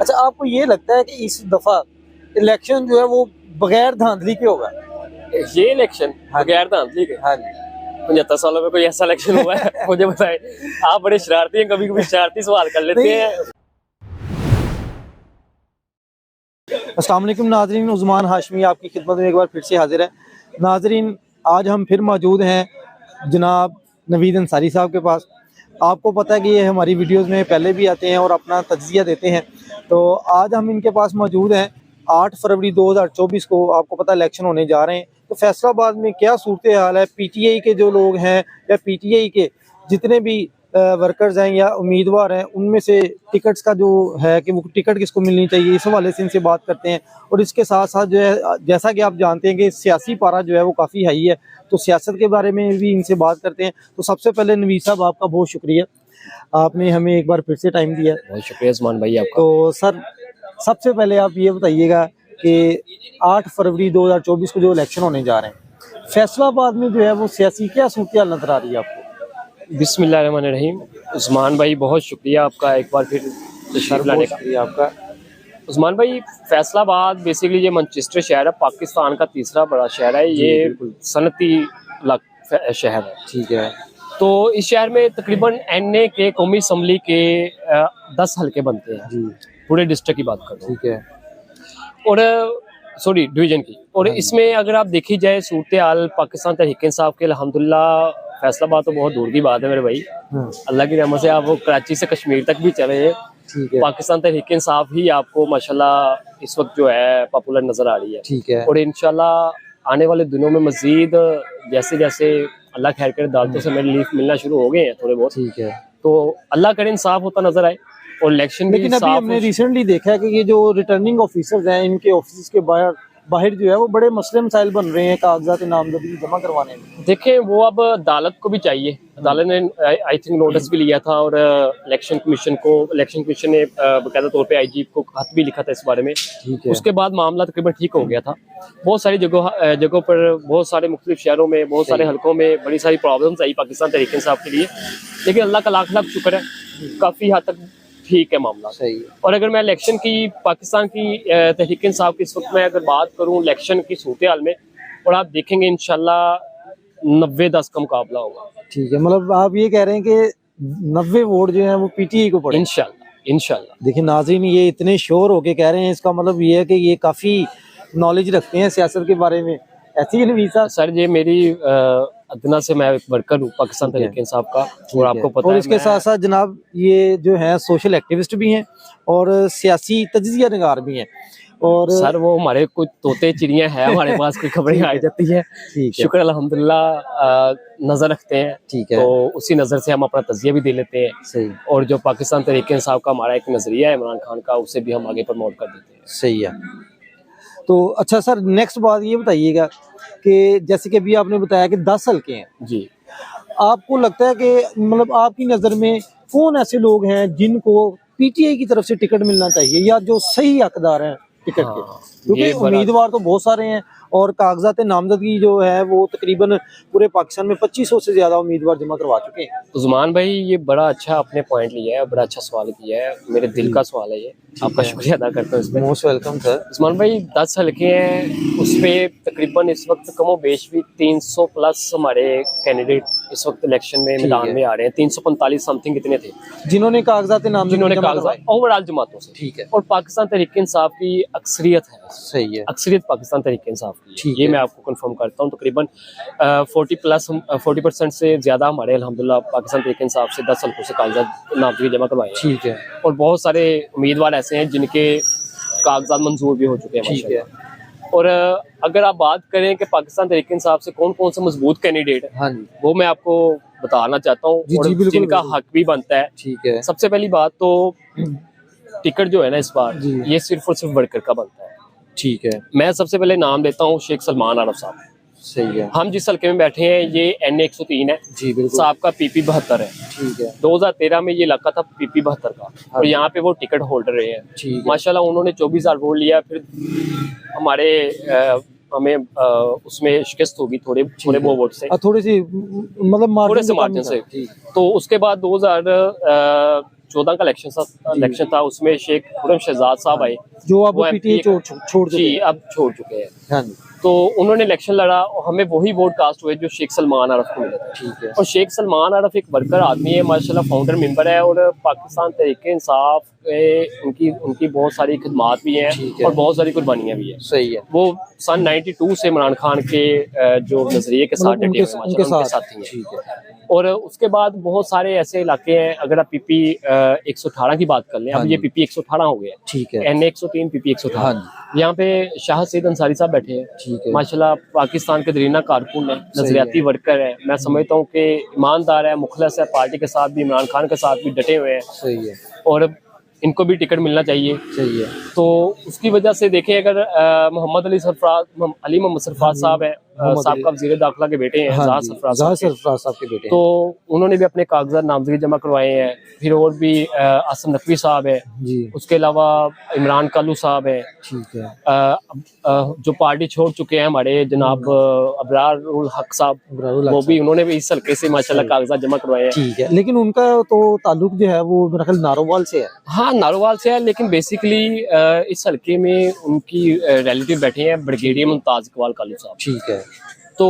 अच्छा, आपको ये लगता है कि इस दफा इलेक्शन जो है वो बगैर धांधली के होगा? ये इलेक्शन बगैर धांधली के? हाँ जी। 75 सालों में कोई ऐसा इलेक्शन हुआ है? मुझे बताएं। आप बड़े शरारती हैं, कभी कभी शरारती सवाल कर लेते हैं। अस्सलाम वालेकुम नाजरीन, उस्मान हाशमी आपकी खिदमत में एक बार फिर से हाजिर है। नाजरीन, आज हम फिर मौजूद हैं जनाब नवीद अंसारी साहब के पास। आपको पता है कि ये हमारी वीडियोस में पहले भी आते हैं और अपना तज्जिया देते हैं। तो आज हम इनके पास मौजूद हैं। 8 फरवरी 2024 को आपको पता इलेक्शन होने जा रहे हैं। तो फैसलाबाद में क्या सूरत हाल है, पीटीआई के जो लोग हैं या पीटीआई के जितने भी वर्कर्स हैं या उम्मीदवार हैं, उनमें से टिकट्स का जो है कि वो टिकट किसको मिलनी चाहिए, इस हवाले से इनसे बात करते हैं। और इसके साथ साथ जो है, जैसा कि आप जानते हैं कि सियासी पारा जो है वो काफ़ी हाई है, तो सियासत के बारे में भी इनसे बात करते हैं। तो सबसे पहले नवीद साहब, आपका बहुत शुक्रिया, आपने हमें एक बार फिर से टाइम दिया। बहुत शुक्रिया उस्मान भाई आपका। तो सर, सबसे पहले आप ये बताइएगा कि 8 फरवरी 2024 को जो इलेक्शन होने जा रहे हैं, फैसलाबाद में जो है वो सियासी क्या सूरत हाल नजर आ रही है आपको? बिस्मिल्लाहिर्रहमानिर्रहीम। उस्मान भाई बहुत शुक्रिया आपका एक बार फिर तशरीफ लाने का। शुक्रिया आपका। उस्मान भाई, फैसलाबाद बेसिकली ये मैनचेस्टर शहर है, पाकिस्तान का तीसरा बड़ा शहर है। ये सनती शहर है। ठीक है। तो इस शहर में तकरीबन एनए के कौमी असम्बली के 10 हल्के बनते हैं जी। पूरे डिस्ट्रिक्ट की बात करूँ। ठीक है। और सॉरी डिवीजन की। और इसमें अगर आप देखी जाए सूरत हाल पाकिस्तान तहरीक इंसाफ के, अल्हम्दुलिल्लाह फैसलाबाद तो बहुत दूर की बात है मेरे भाई। अल्लाह की रहमत से आप वो कराची से कश्मीर तक भी चले हैं, ठीक है। पाकिस्तान तहरीक इंसाफ ही आपको माशाल्लाह इस वक्त जो है पॉपुलर नजर आ रही है। ठीक है। और इंशाल्लाह आने वाले दिनों में मजीद जैसे जैसे अल्लाह खैर करे अदालतों से मेरे रिलीफ मिलना शुरू हो गए हैं थोड़े बहुत। ठीक है। तो अल्लाह करे इंसाफ होता नजर आए और इलेक्शन भी। लेकिन अभी हमने रिसेंटली देखा है कि ये जो रिटर्निंग ऑफिसर्स हैं, इनके ऑफिस के बाहर जो है वो बड़े मसले मसाइल बन रहे हैं कागजात नामजदगी जमा करवाने में। देखें, वो अब अदालत को भी चाहिए। अदालत ने आई थिंक नोटिस भी लिया था और इलेक्शन कमीशन ने बाकायदा तौर पे आईजी को खत भी लिखा था इस बारे में। उसके बाद मामला तकरीबन ठीक हो गया था। बहुत सारी जगहों पर, बहुत सारे मुख्तलिफ शहरों में, बहुत सारे हलकों में बड़ी सारी प्रॉब्लम्स आई पाकिस्तान तहरीक इंसाफ के लिए, लेकिन अल्लाह का लाख लाख शुक्र है, काफ़ी हद तक ठीक है मामला। सही है। और अगर मैं इलेक्शन की, पाकिस्तान की तहरीक इंसाफ की इस वक्त मैं अगर बात करूं इलेक्शन की सूरत हाल में, और आप देखेंगे इंशाल्लाह 90-10 का मुकाबला होगा। ठीक है, मतलब आप ये कह रहे हैं कि 90 वोट जो है वो पीटीआई को पड़े इंशाल्लाह। देखिए नाज़रीन, ये इतने श्योर होके कह रहे हैं, इसका मतलब ये है कि ये काफ़ी नॉलेज रखते हैं सियासत के बारे में। ऐसी ही नवीद साहब? सर, ये मेरी अदना से मैं एक वर्कर हूँ पाकिस्तान तहरीक इंसाफ का, और आपको पता है। और इसके साथ साथ जनाब ये जो है सोशल एक्टिविस्ट भी हैं और सियासी तज्जिया निगार भी हैं। और सर वो हमारे कुछ तोते चिड़ियाँ हैं हमारे पास, कोई खबरें आ जाती है, शुक्र अल्हम्दुलिल्लाह नजर रखते हैं। ठीक है। तो उसी नजर से हम अपना तज्जिया भी दे लेते हैं। सही। और जो पाकिस्तान तहरीक इंसाफ का हमारा एक नजरिया है इमरान खान का, उसे भी हम आगे प्रमोट कर देते हैं। सही है। तो अच्छा सर, नेक्स्ट बात ये बताइएगा कि जैसे कि अभी आपने बताया कि 10 हल्के हैं जी, आपको लगता है कि मतलब आपकी नज़र में कौन ऐसे लोग हैं जिनको पीटीआई की तरफ से टिकट मिलना चाहिए, या जो सही हकदार हैं टिकट के? क्योंकि उम्मीदवार तो बहुत सारे हैं और कागजात नामजदगी जो है वो तकरीबन पूरे पाकिस्तान में 2500 से ज्यादा उम्मीदवार जमा करवा चुके हैं। उस्मान भाई, ये बड़ा अच्छा आपने पॉइंट लिया है, बड़ा अच्छा सवाल किया है, मेरे दिल का सवाल है ये, आपका शुक्रिया अदा करता हूँ इसमें। Most welcome sir. उस्मान भाई, 10 हल्के हैं, उस पर तकरीबन इस वक्त कमो बेश भी 300 प्लस हमारे कैंडिडेट इस वक्त इलेक्शन में मैदान में आ रहे हैं। 345 समथिंग कितने थे जिन्होंने कागजात ओवरऑल जमातों से। ठीक है। और पाकिस्तान तहरीक इंसाफ की अक्सरियत है। सही है। अक्सरियत पाकिस्तान तहरीक इंसाफ की, ये मैं आपको कंफर्म करता हूँ। तकरीबन 40% से ज्यादा हमारे अल्हम्दुलिल्लाह पाकिस्तान तहरीक इंसाफ से 10 हल्कों से कागजात नामजदगी जमा करवाए। ठीक है। और बहुत सारे उम्मीदवार ऐसे हैं जिनके कागजात मंजूर भी हो चुके हैं। ठीक है। और अगर आप बात करें कि पाकिस्तान तहरीक इंसाफ से कौन कौन से मजबूत कैंडिडेट है, हाँ, वो मैं आपको बताना चाहता हूँ, और जिनका हक भी बनता है। ठीक है। सबसे पहली बात तो टिकट जो है ना इस बार, ये सिर्फ और सिर्फ वर्कर का बनता है। ठीक है। मैं सबसे पहले नाम लेता हूँ शेख सलमान आरफ साहब। सही है। हम जिस हल्के में बैठे हैं ये NA 103 है। जी बिल्कुल। साहब का PP 72 है। ठीक है। 2013 में ये इलाका था PP 72 का, और यहाँ पे वो टिकट होल्डर रहे हैं। ठीक। माशाल्लाह उन्होंने 24,000 वोट लिया, फिर हमारे हमें उसमें शिकस्त होगी थोड़े वो वोट से, थोड़ी सी मतलब थोड़े से मार्जिन से। तो उसके बाद 2014 का इलेक्शन था, उसमें शेख खुर्रम शहजाद साहब आए, जो अब वो पीटीआई MP छोड़ जी चुके अब छोड़ चुके हैं। हाँ जी, तो उन्होंने इलेक्शन लड़ा और हमें वही वोट कास्ट हुए जो शेख सलमान आरफ को मिले थे। ठीक है। और शेख सलमान आरफ एक वर्कर आदमी है माशाल्लाह, फाउंडर मेंबर है, और पाकिस्तान तहरीक इंसाफ के उनकी उनकी बहुत सारी खिदमात भी हैं ठीक है। और बहुत सारी कुर्बानियां भी हैं। सही है। वो सन 92 से इमरान खान के जो नजरिए के साथ मतलब डटे हुए उनके माशाल्लाह, उनके साथ साथ ही हैं। ठीक है। और उसके बाद बहुत सारे ऐसे इलाके हैं, अगर आप PP 118 की बात कर लें, हाँ अब ये जी। PP 118 हो गया, ठीक है। NA 103 PP 118। हाँ जी। यहाँ पे शाह सैयद अंसारी साहब बैठे हैं, ठीक है। माशाल्लाह पाकिस्तान के दरीना कारकुन है, सही नजरियाती है। वर्कर है। मैं समझता हूँ कि ईमानदार है, मुखलस है, पार्टी के साथ भी, इमरान खान के साथ भी डटे हुए हैं, सही है। और इनको भी टिकट मिलना चाहिए। सही है। तो उसकी वजह से देखें, अगर मोहम्मद अली मोहम्मद सरफराज साहब है, मोहम्मद साहब वज़ीर दाखिला के बेटे हैं, हाँ ज़ाहिर जी, सरफराज ज़ाहिर साहब के। सरफराज साहब के बेटे हैं। तो उन्होंने भी अपने कागजात नामजदगी जमा करवाए हैं। फिर और भी आसम नकवी साहब है, जी, उसके अलावा इमरान कालू साहब है, ठीक है। जो पार्टी छोड़ चुके हैं हमारे जनाब अबरार उल हक साहब, इब्राहिम वो हक भी उन्होंने भी इस हल्के से माशाल्लाह कागजात जमा करवाए हैं। ठीक है, लेकिन उनका तो ताल्लुक जो है वो मेरा ख्याल नारोवाल से है। हाँ, नारोवाल से है, लेकिन बेसिकली इस हल्के में उनकी रिलेटिव बैठे हैं ब्रिगेडियर मुमताज इकबाल कालू साहब। ठीक है। तो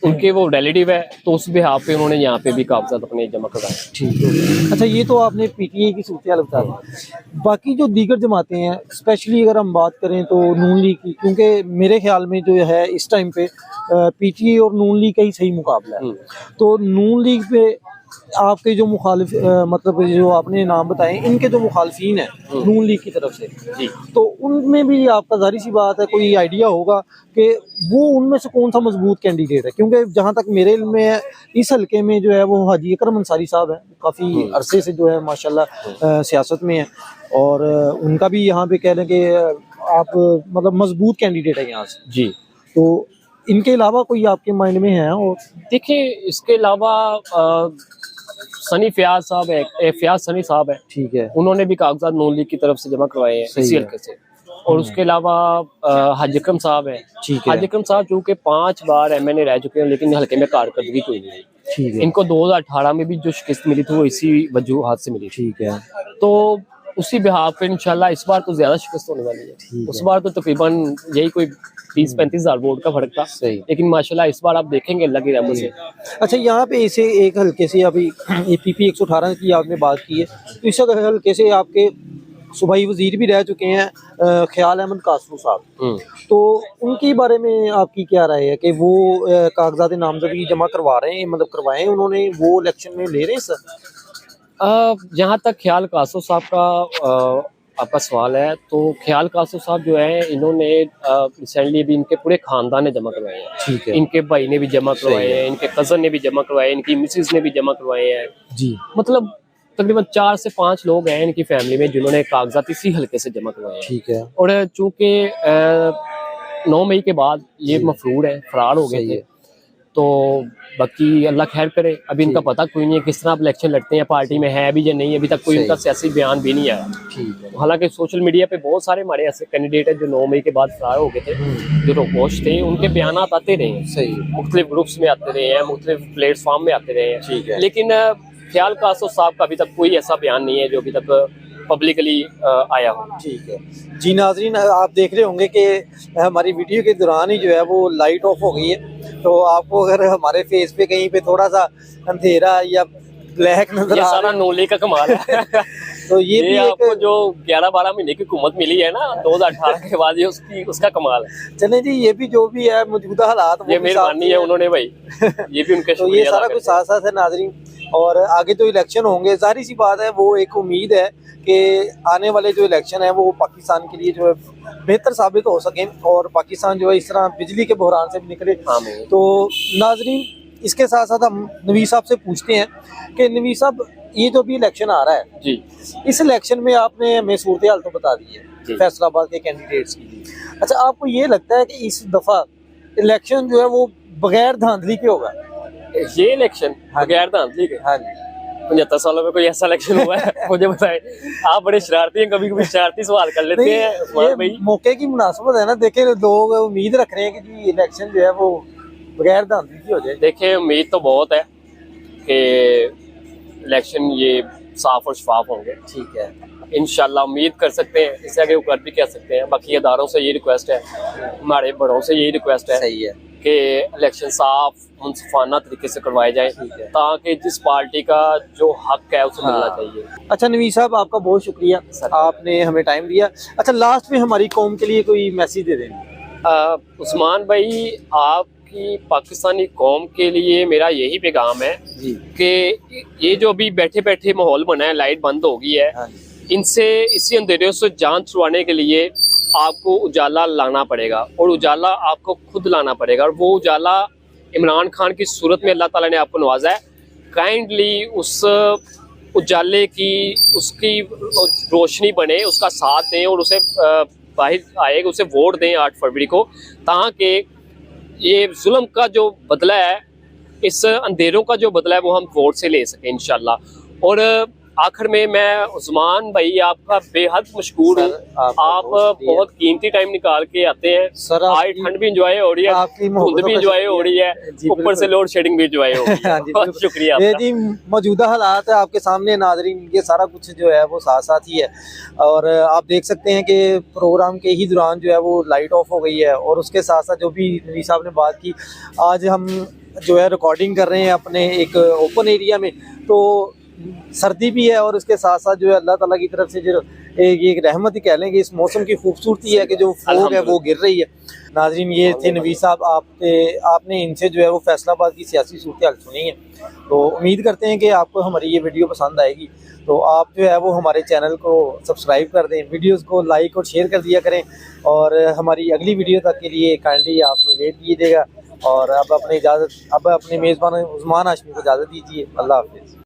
उनके वो रिलेटिव है, तो उस बिहाफ पे उन्होंने यहाँ पे भी कागजात अपने जमा करवाए। ठीक है। अच्छा, ये तो आपने पीटीआई की सूरत बता दी। बाकी जो दीगर जमातें हैं, स्पेशली अगर हम बात करें तो नून लीग की, क्योंकि मेरे ख्याल में जो है इस टाइम पे पीटीआई और नून लीग का ही सही मुकाबला है। तो नून लीग पे आपके जो मुखालिफ मतलब जो आपने नाम बताए, इनके जो मुखालिफिन हैं नून लीग की तरफ से, जी, तो उनमें भी आपका जाहिर सी बात है कोई आइडिया होगा कि वो उनमें से कौन सा मजबूत कैंडिडेट है, क्योंकि जहाँ तक मेरे इल्म में है इस हल्के में जो है वो हाजी अकरम अंसारी साहब है, काफ़ी अरसे से जो है माशाल्लाह सियासत में है, और उनका भी यहाँ पे कह लें कि आप मतलब मजबूत कैंडिडेट है यहाँ से। जी। तो इनके अलावा कोई आपके माइंड में है? और देखिए, इसके अलावा सनी फयाज साहब है, फयाज सनी साहब है, ठीक है, उन्होंने भी कागजात नून लीग की तरफ से जमा करवाए हैं सही इसी है। हल्के से। और उसके अलावा हाजी अकरम साहब है। ठीक है, हाजी अकरम साहब चूँकि 5 बार MNA रह चुके हैं, लेकिन हल्के में कारकर्दगी कोई नहीं है। ठीक है, इनको 2018 में भी जो शिकस्त मिली थी वो इसी वजूहात से मिली थी। ठीक है, तो उसी बिहाफ पे इंशाल्लाह इस बार तो ज्यादा शिकस्त होने वाली है। ठीक उस है। बार तो तकरीबन यही कोई 30-35 हज़ार वोट का फर्क था, सही। लेकिन माशाल्लाह इस बार आप देखेंगे अल्लाह की रहमत से। अच्छा, यहाँ पे इसे एक हल्के से अभी PP 118 की आपने बात की है, तो इस हल्के से आपके सूबाई वजीर भी रह चुके हैं ख्याल अहमद कासरू साहब, तो उनके बारे में आपकी क्या राय है कि वो कागजात नामजदगी जमा करवा रहे हैं, मतलब करवाए हैं उन्होंने, वो इलेक्शन में ले रहे हैं सर? जहाँ तक ख्याल कासो साहब का आपका सवाल है, तो ख्याल कासो साहब जो है, इन्होंने रिसेंटली भी इनके पूरे खानदान ने जमा करवाए हैं। ठीक है, इनके भाई ने भी जमा करवाए हैं, इनके कजन ने भी जमा करवाए, इनकी मिसेज ने भी जमा करवाए हैं। जी, मतलब तकरीबन 4 से 5 लोग हैं इनकी फैमिली में जिन्होंने कागजात इसी हल्के से जमा करवाए हैं। ठीक है, और चूंकि 9 मई के बाद ये मफरूर है, फरार हो गए सही थे, है। तो बाकी अल्लाह खैर करे। अभी इनका पता कोई नहीं है किस तरह आप इलेक्शन लड़ते हैं, पार्टी में है भी या नहीं, अभी तक कोई सही। उनका सियासी बयान भी नहीं आया। ठीक है, हालांकि सोशल मीडिया पे बहुत सारे हमारे ऐसे कैंडिडेट हैं जो 9 मई के बाद फरार हो गए थे, जो रोपोश थे, उनके बयान आते रहे हैं, सही, मुख्तलिफ ग्रुप्स में आते रहे हैं, मुख्तलिफ प्लेटफॉर्म में आते रहे हैं। ठीक है। लेकिन ख्याल कासो साहब का अभी तक कोई ऐसा बयान नहीं है जो अभी तक पब्लिकली आया हो। ठीक है जी। नाजरीन, आप देख रहे होंगे कि हमारी वीडियो के दौरान ही जो है वो लाइट ऑफ हो गई है, तो आपको अगर हमारे फेस पे कहीं पे थोड़ा सा अंधेरा या ब्लैक नजर ये आ सारा नूली का कमाल है। तो ये भी आपको एक, जो 11-12 महीने की हुकूमत मिली है ना 2018 के बाद, ये उसका कमाल है। चले जी, ये भी जो भी है मौजूदा हालात वो ये भी मेहरबानी है उन्होंने भाई, ये भी उनके तो ये सारा कुछ साथ साथ है नाजरीन, और आगे तो इलेक्शन होंगे, जाहिर सी बात है वो एक उम्मीद है कि आने वाले जो इलेक्शन है वो पाकिस्तान के लिए जो है बेहतर साबित हो सके, और पाकिस्तान जो है इस तरह बिजली के बहरान से भी निकले। तो नाजरीन, इसके साथ साथ हम नवीद साहब से पूछते हैं कि नवीद साहब, ये जो भी इलेक्शन आ रहा है जी, इस इलेक्शन में आपने हमें सूरत हाल तो बता दी है फैसलाबाद के कैंडिडेट्स की। अच्छा, आपको ये लगता है कि इस दफा इलेक्शन जो है वो बगैर धांधली के होगा? ये इलेक्शन बगैर धांधली के? हाँ जी। 75 सालों में कोई ऐसा इलेक्शन हुआ है? मुझे बताए, आप बड़े शरारती हैं, कभी कभी शरारती सवाल कर लेते हैं ये भाई। मौके की मुनासबत है ना, देखे लोग उम्मीद रख रहे हैं कि जी इलेक्शन जो है वो बगैर धांधली की हो जाए। देखिए, उम्मीद तो बहुत है कि इलेक्शन ये साफ और शफाफ होंगे। ठीक है, इंशाल्लाह उम्मीद कर सकते हैं, इससे आगे ऊपर भी कह सकते हैं। बाकी अदारों से ये रिक्वेस्ट है, हमारे बड़ों से यही रिक्वेस्ट है सही है। कि इलेक्शन साफ मुनसिफाना तरीके से करवाए जाए, ताकि जिस पार्टी का जो हक है उसे मिलना चाहिए। अच्छा नवीद साहब, आपका बहुत शुक्रिया, आपने हमें टाइम दिया। अच्छा, लास्ट में हमारी कौम के लिए कोई मैसेज दे दें। उस्मान भाई, आपकी पाकिस्तानी कौम के लिए मेरा यही पैगाम है कि ये जो अभी बैठे बैठे माहौल बना है, लाइट बंद हो गई है, इनसे इसी अंधेरे से जान छुड़ाने के लिए आपको उजाला लाना पड़ेगा, और उजाला आपको खुद लाना पड़ेगा। और वो उजाला इमरान खान की सूरत में अल्लाह ताला ने आपको नवाजा है। काइंडली उस उजाले की, उसकी रोशनी बने, उसका साथ दें और उसे बाहर आएगा, उसे वोट दें 8 फरवरी को, ताकि ये जुल्म का जो बदला है, इस अंधेरों का जो बदला है, वो हम वोट से ले सकें इंशाल्लाह। और आखिर में मैं उस्मान भाई आपका बेहद मशहूर हूँ। आप बहुत कीमती टाइम निकाल के आते हैं सर। आज ठंड भी इंजॉय हो रही है, धुंध भी इंजॉय हो रही है, ऊपर से लोड शेडिंग भी इंजॉय हो रही है। बहुत शुक्रिया ये जी, मौजूदा हालात है आपके सामने नाज़रीन, ये सारा कुछ जो है वो साथ साथ ही है। और आप देख सकते हैं कि प्रोग्राम के ही दौरान जो है वो लाइट ऑफ हो गई है, और उसके साथ साथ जो भी नवीद साहब ने बात की, आज हम जो है रिकॉर्डिंग कर रहे हैं अपने एक ओपन एरिया में, तो सर्दी भी है, और उसके साथ साथ जो है अल्लाह ताला की तरफ से जो एक रहमत ही कह लेंगे, इस मौसम की खूबसूरती है कि जो फोग है वो गिर रही है। नाज़रीन, ये थे नवीद साहब, आपने इनसे जो है वो फैसलाबाद की सियासी सूरत सुनी है। तो उम्मीद करते हैं कि आपको हमारी ये वीडियो पसंद आएगी, तो आप जो है वो हमारे चैनल को सब्सक्राइब कर दें, वीडियोस को लाइक और शेयर कर दिया करें, और हमारी अगली वीडियो तक के लिए काइंडली आप वेट कीजिएगा। और अब अपने मेज़बान उस्मान हाशमी को इजाज़त दीजिए। अल्लाह हाफिज़।